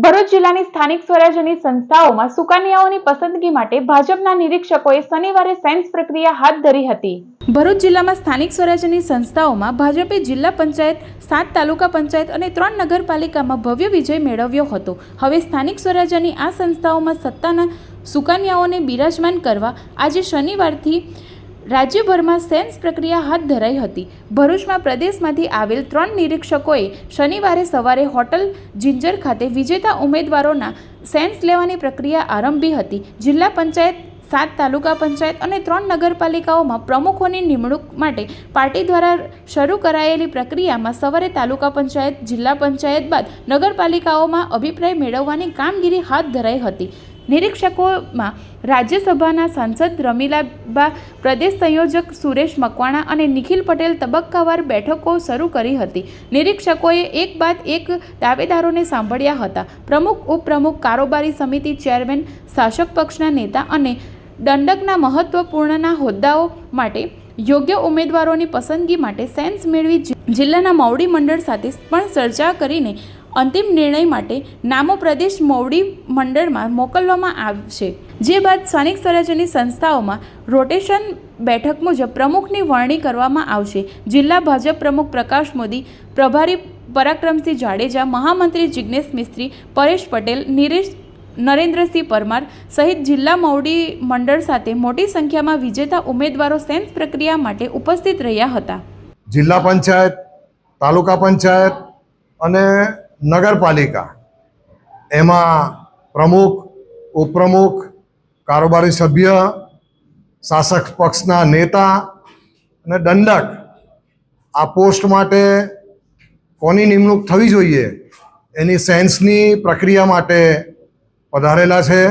ભરૂચ જિલ્લાની સ્થાનિક સ્વરાજ્યની સંસ્થાઓમાં સુકન્યાઓની પસંદગી માટે ભાજપના નિરીક્ષકોએ શનિવારે સેન્સ પ્રક્રિયા હાથ ધરી હતી। ભરૂચ જિલ્લામાં સ્થાનિક સ્વરાજ્યની સંસ્થાઓમાં ભાજપે જિલ્લા પંચાયત, 7 તાલુકા પંચાયત અને 3 નગરપાલિકામાં ભવ્ય વિજય મેળવ્યો હતો। હવે સ્થાનિક સ્વરાજ્યની આ સંસ્થાઓમાં સત્તાના સુકન્યાઓને બિરાજમાન કરવા આજે શનિવારથી રાજ્યભરમાં સેન્સ પ્રક્રિયા હાથ ધરાઈ હતી। ભરૂચમાં પ્રદેશમાંથી આવેલ 3 નિરીક્ષકોએ શનિવારે સવારે હોટલ જિંજર ખાતે વિજેતા ઉમેદવારોના સેન્સ લેવાની પ્રક્રિયા આરંભી હતી। જિલ્લા પંચાયત, 7 તાલુકા પંચાયત અને 3 નગરપાલિકાઓમાં પ્રમુખોની નિમણૂક માટે પાર્ટી દ્વારા શરૂ કરાયેલી પ્રક્રિયામાં સવારે તાલુકા પંચાયત, જિલ્લા પંચાયત બાદ નગરપાલિકાઓમાં અભિપ્રાય મેળવવાની કામગીરી હાથ ધરાઈ હતી। નિરીક્ષકોમાં રાજ્યસભાના સાંસદ રમીલાબા, પ્રદેશ સંયોજક સુરેશ મકવાણા અને નિખિલ પટેલ તબક્કાવાર બેઠકો શરૂ કરી હતી। નિરીક્ષકોએ એક બાદ એક દાવેદારોને સાંભળ્યા હતા। પ્રમુખ, ઉપપ્રમુખ, કારોબારી સમિતિ ચેરમેન, શાસક પક્ષના નેતા અને દંડકના મહત્વપૂર્ણના હોદ્દાઓ માટે યોગ્ય ઉમેદવારોની પસંદગી માટે સેન્સ મેળવી જિલ્લાના મોવડી મંડળ સાથે પણ ચર્ચા કરીને અંતિમ નિર્ણય માટે નામો પ્રદેશ મોવડી મંડળમાં મોકલવામાં આવશે। જે બાદ સ્થાનિક સ્વરાજ્યની સંસ્થાઓમાં રોટેશન બેઠક મુજબ પ્રમુખની વરણી કરવામાં આવશે। જિલ્લા ભાજપ પ્રમુખ પ્રકાશ મોદી, પ્રભારી પરાક્રમસિંહ જાડેજા, મહામંત્રી જિગ્નેશ મિસ્ત્રી, પરેશ પટેલ, નરેન્દ્રસિંહ પરમાર સહિત જિલ્લા મોવડી મંડળ સાથે મોટી સંખ્યામાં વિજેતા ઉમેદવારો સેન્સ પ્રક્રિયા માટે ઉપસ્થિત રહ્યા હતા। જિલ્લા પંચાયત, તાલુકા પંચાયત અને નગરપાલિકા એમાં પ્રમુખ, ઉપપ્રમુખ, કારોબારી સભ્ય, શાસક પક્ષના નેતા અને દંડક આ પોસ્ટ માટે કોની નિમણૂક થવી જોઈએ એની સેન્સની પ્રક્રિયા માટે પધારેલા છે।